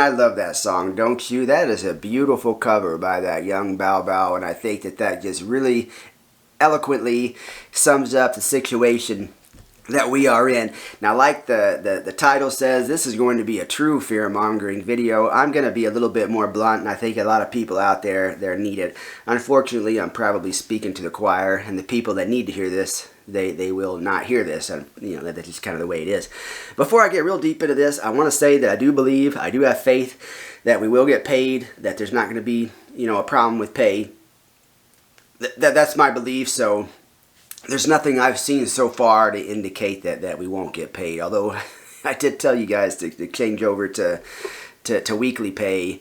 I love that song, don't you? That is a beautiful cover by that young Bow Bow, and I think that that just really eloquently sums up the situation that we are in. Now, like the title says, this is going to be a true fear-mongering video. I'm going to be a little bit more blunt, and I think a lot of people out there need it. Unfortunately, I'm probably speaking to the choir, and the people that need to hear this, they will not hear this, and that's just kind of the way it is. Before I get real deep into this, I want to say that I do believe, I do have faith that we will get paid, that there's not going to be, a problem with pay. That's my belief, so there's nothing I've seen so far to indicate that we won't get paid. Although I did tell you guys to change over to weekly pay,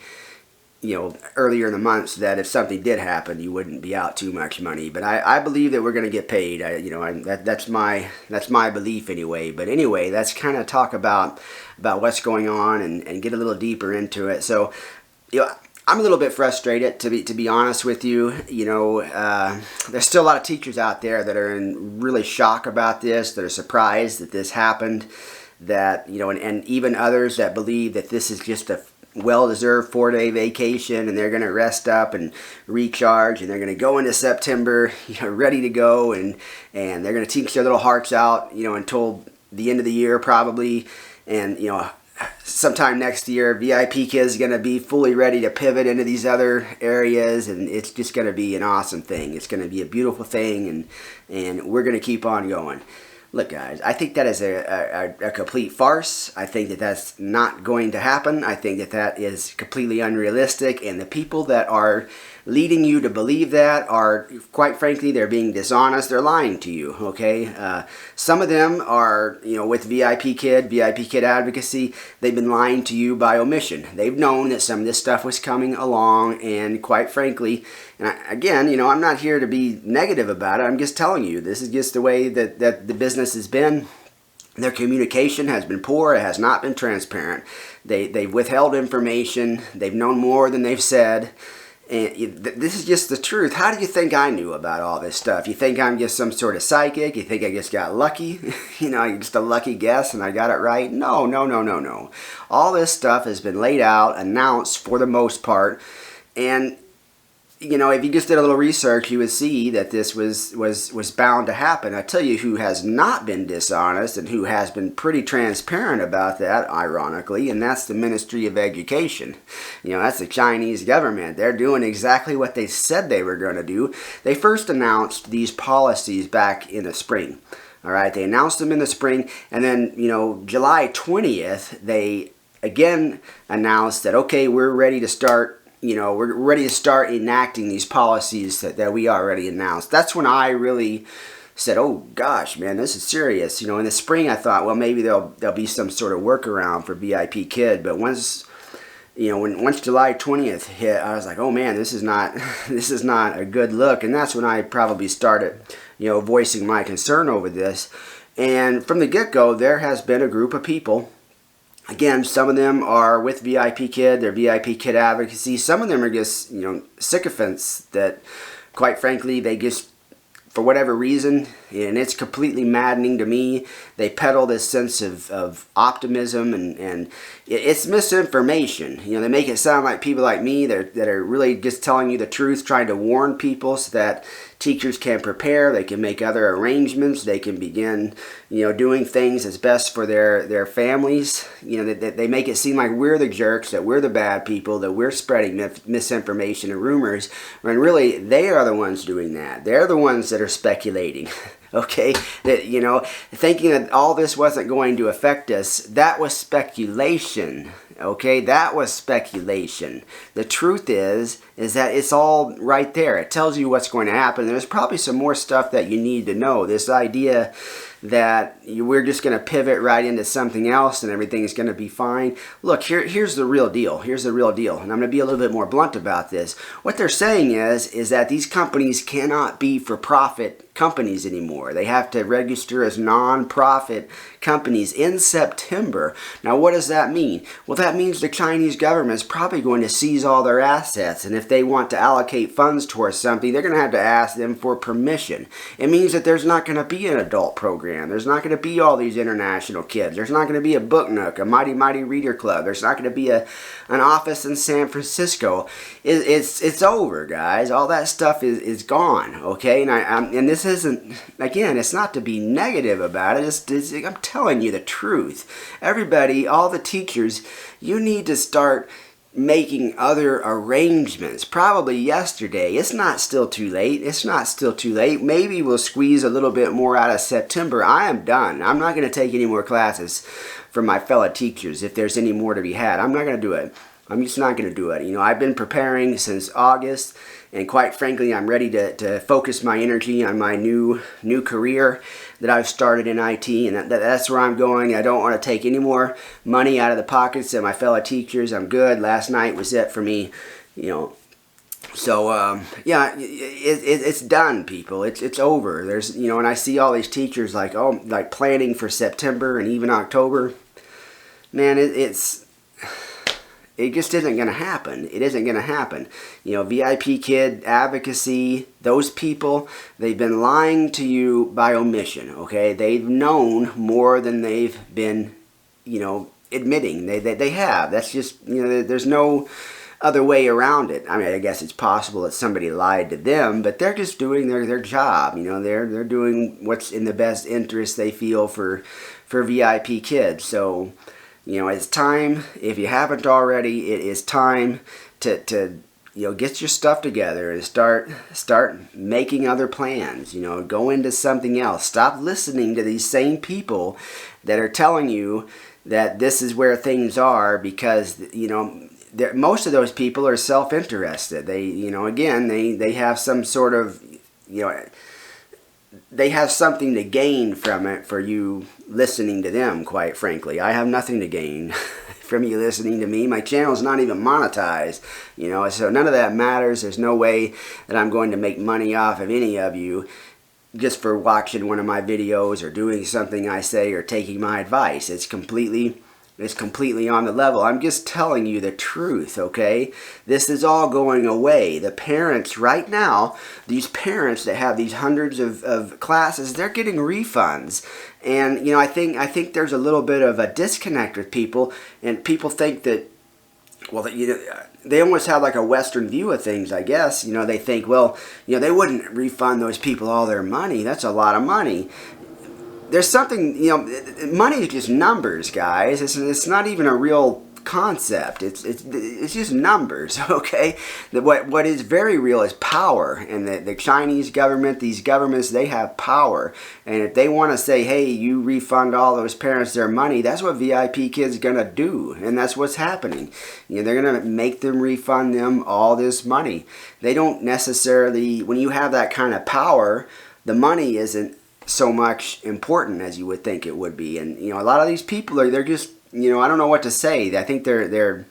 earlier in the month, so that if something did happen, you wouldn't be out too much money. But I believe that we're going to get paid. That's my belief anyway. But anyway, let's kind of talk about what's going on and get a little deeper into it. So, I'm a little bit frustrated, to be honest with you. There's still a lot of teachers out there that are in really shock about this, that are surprised that this happened, that, and even others that believe that this is just a well-deserved 4-day vacation and they're going to rest up and recharge and they're going to go into September, ready to go, and they're going to teach their little hearts out, until the end of the year probably, and, sometime next year, VIP Kids is going to be fully ready to pivot into these other areas, and it's just going to be an awesome thing. It's going to be a beautiful thing, and we're going to keep on going. Look, guys, I think that is a complete farce. I think that that's not going to happen. I think that that is completely unrealistic, and the people that are leading you to believe that are, quite frankly, they're being dishonest. They're lying to you, okay? Some of them are, with VIP Kid Advocacy, they've been lying to you by omission. They've known that some of this stuff was coming along, and quite frankly, and again, I'm not here to be negative about it. I'm just telling you, this is just the way that the business has been. Their communication has been poor. It has not been transparent. They've withheld information. They've known more than they've said. And this is just the truth. How do you think I knew about all this stuff? You think I'm just some sort of psychic? You think I just got lucky? Just a lucky guess and I got it right? No. All this stuff has been laid out, announced for the most part, and if you just did a little research, you would see that this was bound to happen. I tell you who has not been dishonest and who has been pretty transparent about that, ironically, and that's the Ministry of Education. That's the Chinese government. They're doing exactly what they said they were going to do. They first announced these policies back in the spring. All right, they announced them in the spring, and then, July 20th, they again announced that, okay, we're ready to start we're ready to start enacting these policies that we already announced. That's when I really said, oh gosh, man, this is serious. In the spring I thought, well, maybe there'll be some sort of workaround for VIP Kid, but once July 20th hit, I was like, oh man, this is not a good look, and that's when I probably started, voicing my concern over this. And from the get-go, there has been a group of people. Again, some of them are with VIP Kid, they're VIP Kid Advocacy. Some of them are just, sycophants that, quite frankly, they just, for whatever reason, and it's completely maddening to me, they peddle this sense of optimism, and it's misinformation. They make it sound like people like me that are really just telling you the truth, trying to warn people so that teachers can prepare, they can make other arrangements, they can begin, doing things as best for their families. They make it seem like we're the jerks, that we're the bad people, that we're spreading misinformation and rumors, when really they are the ones doing that. They're the ones that are speculating. Okay, that thinking that all this wasn't going to affect us, that was speculation. Okay, that was speculation. The truth is that it's all right there. It tells you what's going to happen. There's probably some more stuff that you need to know. This idea that we're just going to pivot right into something else and everything's going to be fine. Look, here's the real deal. Here's the real deal. And I'm going to be a little bit more blunt about this. What they're saying is that these companies cannot be for-profit companies anymore. They have to register as non-profit companies in September. Now, what does that mean? Well, that means the Chinese government is probably going to seize all their assets, and if they want to allocate funds towards something, they're going to have to ask them for permission. It means that there's not going to be an adult program program. There's not going to be all these international kids. There's not going to be a book nook, a mighty mighty reader club. There's not going to be an office in San Francisco. It's over, guys. All that stuff is gone. Okay, and this isn't, again, it's not to be negative about it. I'm telling you the truth. Everybody, all the teachers, you need to start making other arrangements. Probably yesterday. It's not still too late. It's not still too late. Maybe we'll squeeze a little bit more out of September. I am done. I'm not going to take any more classes from my fellow teachers if there's any more to be had. I'm not going to do it. I'm just not going to do it. You know, I've been preparing since August, and quite frankly, I'm ready to focus my energy on my new career that I've started in IT, and that's where I'm going. I don't want to take any more money out of the pockets of my fellow teachers. I'm good. Last night was it for me, you know. So yeah, it's done, people. It's over. There's, you know, and I see all these teachers like planning for September and even October. Man, it just isn't going to happen. It isn't going to happen. You know, VIP Kid, advocacy, those people, they've been lying to you by omission, okay? They've known more than they've been, you know, admitting. They have. That's just, you know, there's no other way around it. I mean, I guess it's possible that somebody lied to them, but they're just doing their job. You know, they're doing what's in the best interest they feel for VIP Kids. So, you know, it's time, if you haven't already, it is time to you know, get your stuff together and start making other plans. You know, go into something else. Stop listening to these same people that are telling you that this is where things are, because, you know, most of those people are self-interested. They, you know, again, they have some sort of, you know, they have something to gain from it, for you listening to them, quite frankly. I have nothing to gain from you listening to me. My channel's not even monetized, you know, so none of that matters. There's no way that I'm going to make money off of any of you just for watching one of my videos or doing something I say or taking my advice. It's completely on the level. I'm just telling you the truth, okay? This is all going away. The parents right now, these parents that have these hundreds of classes, they're getting refunds. And, you know, I think there's a little bit of a disconnect with people, and people think that, well, you know, they almost have like a Western view of things, I guess. You know, they think, well, you know, they wouldn't refund those people all their money. That's a lot of money. There's something, you know, money is just numbers, guys. It's not even a real concept. It's just numbers, okay? What is very real is power, and the Chinese government, these governments, they have power. And if they want to say, hey, you refund all those parents their money, that's what VIP Kid's gonna do, and that's what's happening. You know, they're gonna make them refund them all this money. They don't necessarily, when you have that kind of power, the money isn't so much important as you would think it would be. And, you know, a lot of these people they're just, you know, I don't know what to say. I think they're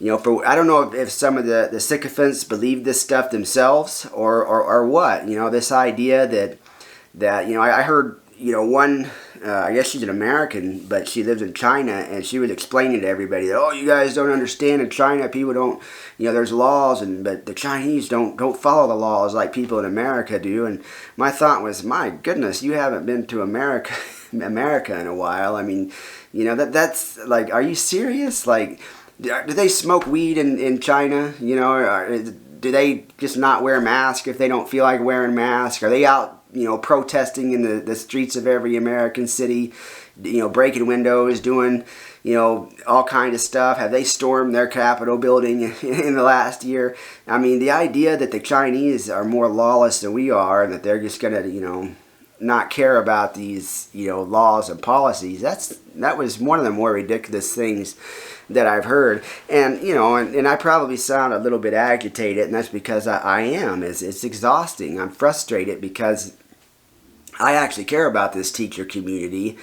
you know, I don't know if some of the sycophants believe this stuff themselves or what. You know, this idea that you know, I heard, you know, one, I guess she's an American, but she lives in China, and she was explaining to everybody that, oh, you guys don't understand, in China people don't, you know, there's laws, but the Chinese don't follow the laws like people in America do. And my thought was, my goodness, you haven't been to America in a while. I mean, you know, that's like, are you serious? Like, do they smoke weed in China? You know, or do they just not wear masks if they don't feel like wearing masks? Are they out, you know, protesting in the streets of every American city, you know, breaking windows, doing, you know, all kind of stuff? Have they stormed their Capitol building in the last year? I mean, the idea that the Chinese are more lawless than we are, and that they're just gonna, you know, not care about these, you know, laws and policies, that was one of the more ridiculous things that I've heard. And, you know, and I probably sound a little bit agitated, and that's because I am. It's exhausting. I'm frustrated because I actually care about this teacher community.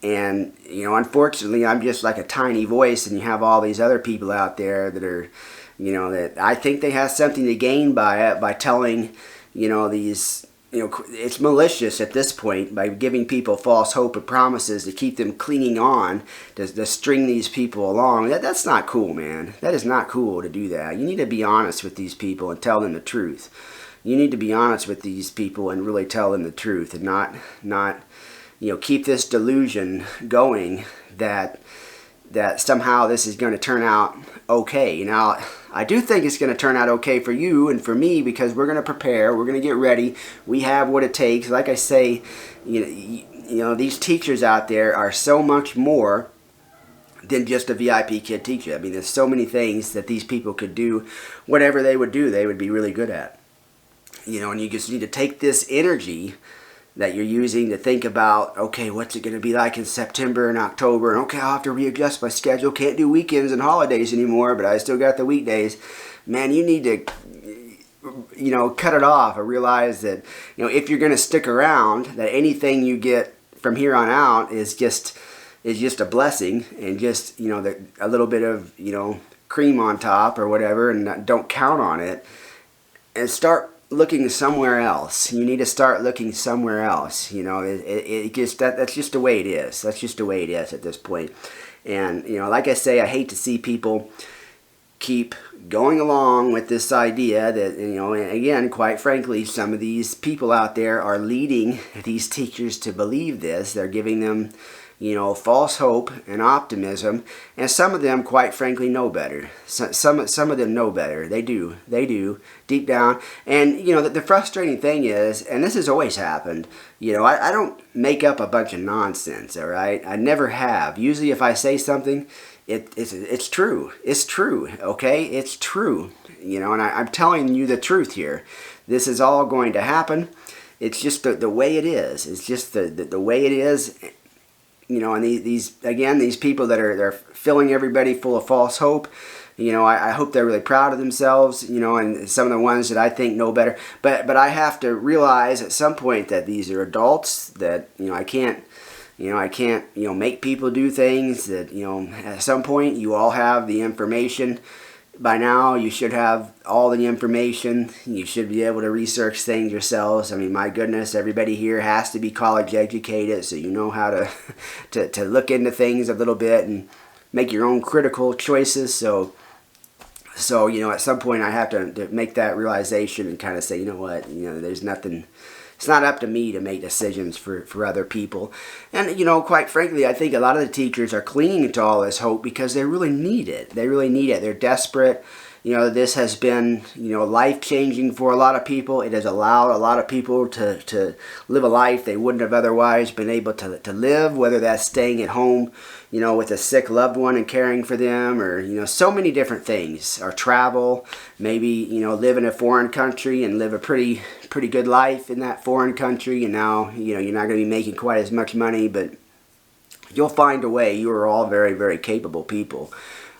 And, you know, unfortunately, I'm just like a tiny voice, and you have all these other people out there that are, you know, that I think they have something to gain by it, by telling, you know, these, you know, it's malicious at this point, by giving people false hope and promises to keep them clinging on, to string these people along. That's not cool, man. That is not cool to do that. You need to be honest with these people and tell them the truth. You need to be honest with these people and really tell them the truth, and not keep this delusion going that somehow this is going to turn out okay. Now, I do think it's going to turn out okay for you and for me, because we're going to prepare, we're going to get ready, we have what it takes. Like I say, these teachers out there are so much more than just a VIP kid teacher. I mean, there's so many things that these people could do. Whatever they would do, they would be really good at. And you just need to take this energy that you're using to think about, okay, what's it going to be like in September and October? And okay, I'll have to readjust my schedule. Can't do weekends and holidays anymore, but I still got the weekdays. Man, you need to, cut it off, or realize that, if you're going to stick around, that anything you get from here on out is just a blessing, and just, a little bit of, cream on top or whatever, and don't count on it, and start looking somewhere else. You need to start looking somewhere else. That's just the way it is. That's just the way it is at this point. And, like I say, I hate to see people keep going along with this idea that, and again, quite frankly, some of these people out there are leading these teachers to believe this. They're giving them, false hope and optimism, and some of them, quite frankly, know better. Some of them know better. They do, deep down. And the frustrating thing is, and this has always happened, I don't make up a bunch of nonsense. All right, I never have. Usually, if I say something, it's true. It's true. Okay, it's true. And I'm telling you the truth here. This is all going to happen. It's just the way it is. It's just the way it is. And these people that are filling everybody full of false hope, I hope they're really proud of themselves, and some of the ones that I think know better. But I have to realize at some point that these are adults, that, I can't make people do things, that, at some point you all have the information. By now, you should have all the information. You should be able to research things yourselves. I mean, my goodness, everybody here has to be college educated, so you know how to look into things a little bit and make your own critical choices. So at some point I have to make that realization and kind of say, there's nothing. It's not up to me to make decisions for other people. And, quite frankly, I think a lot of the teachers are clinging to all this hope because they really need it. They really need it. They're desperate. This has been, life-changing for a lot of people. It has allowed a lot of people to live a life they wouldn't have otherwise been able to live, whether that's staying at home, with a sick loved one and caring for them, or, so many different things, or travel, maybe, live in a foreign country and live a pretty good life in that foreign country, and now, you're not going to be making quite as much money, but you'll find a way. You are all very, very capable people.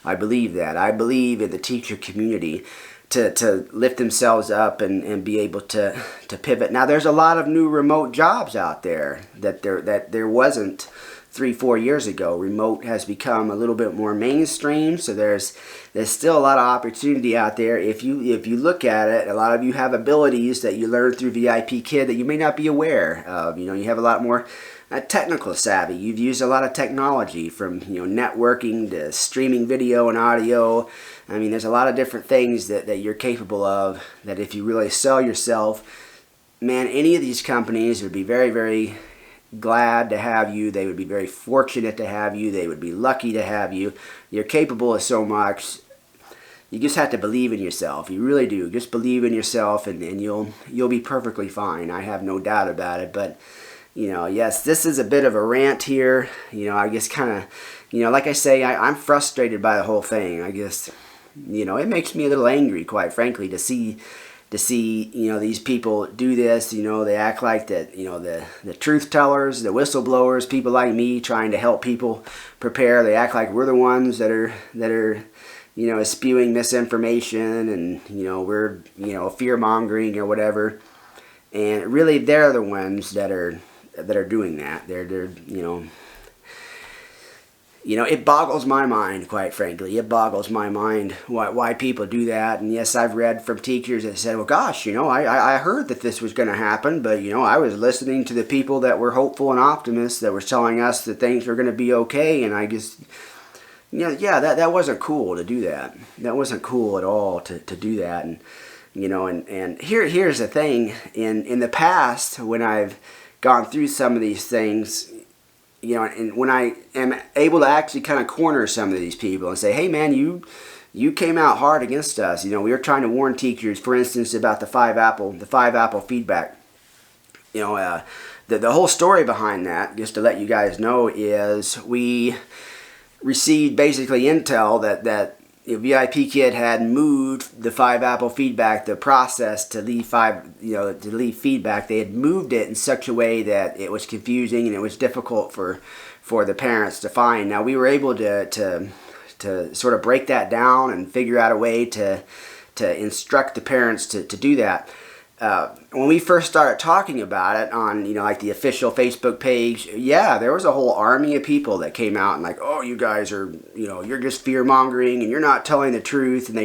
I believe that. I believe in the teacher community to lift themselves up and be able to pivot. Now, there's a lot of new remote jobs out there that there wasn't 3-4 years ago. Remote has become a little bit more mainstream, so there's still a lot of opportunity out there. If you look at it, a lot of you have abilities that you learned through VIP Kid that you may not be aware of. You have a lot more technical savvy. You've used a lot of technology, from networking to streaming video and audio. I mean, there's a lot of different things that you're capable of, that if you really sell yourself, man, any of these companies would be very, very glad to have you. They would be very fortunate to have you. They would be lucky to have you. You're capable of so much. You just have to believe in yourself. You really do. Just believe in yourself, and you'll be perfectly fine. I have no doubt about it. But yes, this is a bit of a rant here. I guess kind of, like I say, I'm frustrated by the whole thing. I guess, it makes me a little angry, quite frankly, to see these people do this. They act like that, the truth tellers, the whistleblowers, people like me trying to help people prepare. They act like we're the ones that are spewing misinformation, and we're fear-mongering or whatever. And really, they're the ones that are doing that. They're it boggles my mind, quite frankly. It boggles my mind why people do that. And yes, I've read from teachers that said, well, gosh, I heard that this was going to happen, but, I was listening to the people that were hopeful and optimists that were telling us that things were going to be okay, and I just, that wasn't cool to do that. That wasn't cool at all to do that. And, and here's the thing. In the past, when I've gone through some of these things, and when I am able to actually kind of corner some of these people and say, hey man, you came out hard against us. We were trying to warn teachers, for instance, about the five apple feedback. The whole story behind that, just to let you guys know, is we received basically intel that Vipkid had moved the five apple feedback, the process to leave feedback. They had moved it in such a way that it was confusing and it was difficult for the parents to find. Now we were able to sort of break that down and figure out a way to instruct the parents to do that. When we first started talking about it on, like the official Facebook page, there was a whole army of people that came out and like, oh, you guys are, you're just fear-mongering and you're not telling the truth. And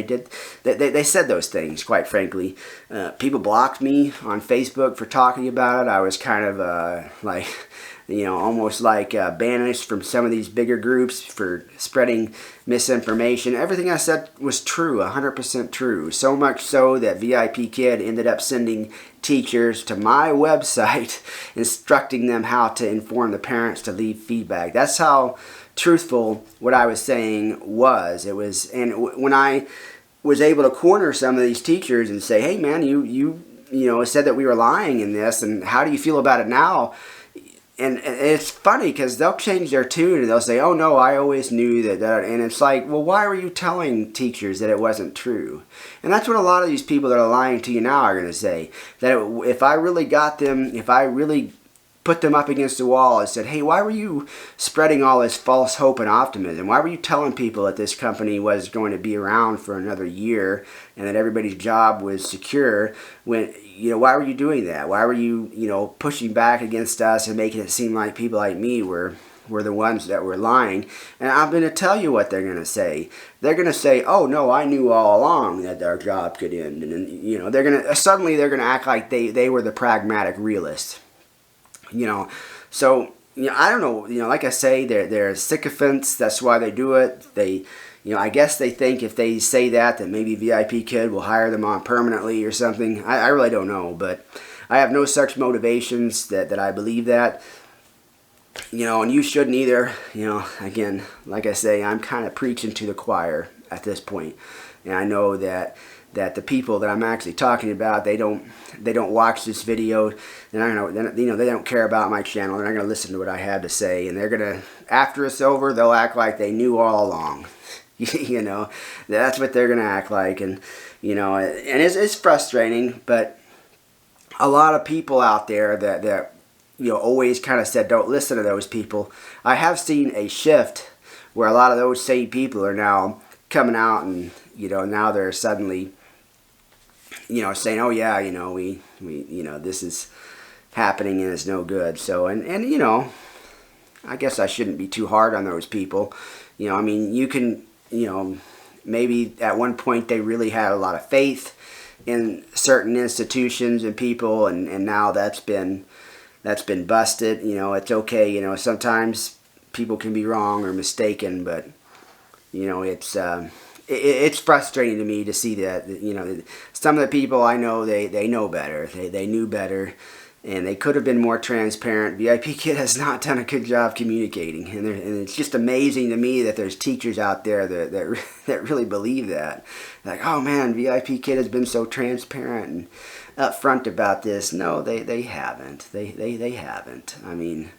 they said those things, quite frankly. People blocked me on Facebook for talking about it. I was kind of almost like banished from some of these bigger groups for spreading misinformation. Everything I said was true, 100% true. So much so that Vipkid ended up sending teachers to my website instructing them how to inform the parents to leave feedback. That's how truthful what I was saying was. It was, and when I was able to corner some of these teachers and say, hey man, you said that we were lying in this, and how do you feel about it now? And it's funny because they'll change their tune and they'll say, oh no, I always knew that. And it's like, well, why were you telling teachers that it wasn't true? And that's what a lot of these people that are lying to you now are going to say. That if I really got them, if I really put them up against the wall and said, hey, why were you spreading all this false hope and optimism? Why were you telling people that this company was going to be around for another year and that everybody's job was secure? When, why were you doing that? Why were you, pushing back against us and making it seem like people like me were the ones that were lying? And I'm going to tell you what they're going to say. They're going to say, oh no, I knew all along that our job could end. And they're going to act like they were the pragmatic realists. So I don't know. Like I say, they're sycophants. That's why they do it. I guess they think if they say that maybe Vipkid will hire them on permanently or something. I really don't know, but I have no such motivations that I believe that. And you shouldn't either. Again, like I say, I'm kind of preaching to the choir at this point, and I know that the people that I'm actually talking about, they don't watch this video. They're not gonna, they don't care about my channel. They're not gonna listen to what I have to say, and they're gonna, after it's over, they'll act like they knew all along. That's what they're gonna act like, and it's frustrating. But a lot of people out there that always kind of said don't listen to those people. I have seen a shift where a lot of those same people are now coming out and now they're suddenly saying, oh yeah, we this is happening and it's no good. So, and I guess I shouldn't be too hard on those people. I mean, you can, maybe at one point they really had a lot of faith in certain institutions and people, and now that's been busted. It's okay. Sometimes people can be wrong or mistaken, but it's frustrating to me to see that, some of the people I know, they know better. They knew better, and they could have been more transparent. Vipkid has not done a good job communicating, and it's just amazing to me that there's teachers out there that really believe that. Like, oh man, Vipkid has been so transparent and upfront about this. No, they haven't. They haven't. I mean,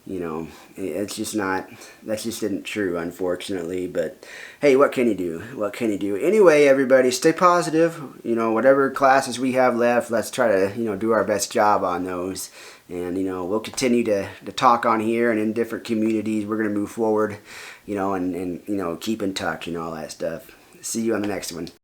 it's just not, that just isn't true, unfortunately. But hey, what can you do? What can you do? Anyway, everybody, stay positive. Whatever classes we have left, let's try to, do our best job on those. And, we'll continue to talk on here and in different communities. We're going to move forward, and keep in touch and all that stuff. See you on the next one.